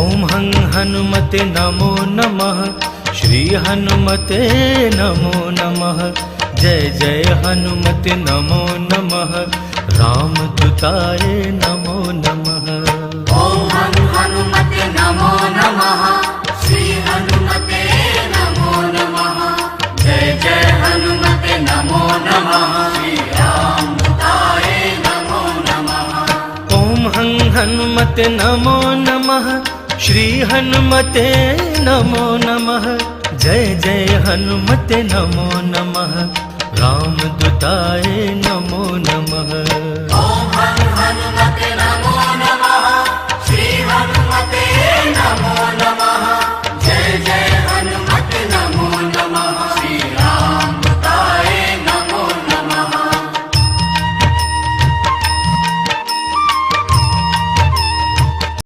ॐ हं हनुमते नमो नमः। श्री हनुमते नमो नमः। जय जय हनुमते नमो नमः। रामदूताय नमो नमः। ॐ हं हनुमते नमो नमः। श्री हनुमते नमो नमः। जय जय हनुमते नमो नमः। श्री रामदूताय नमो नमः। ॐ हं हनुमते नमो नमः। श्री हनुमते नमो नमः। जय जय हनुमते नमो नमः। रामदूताय नमो नमः।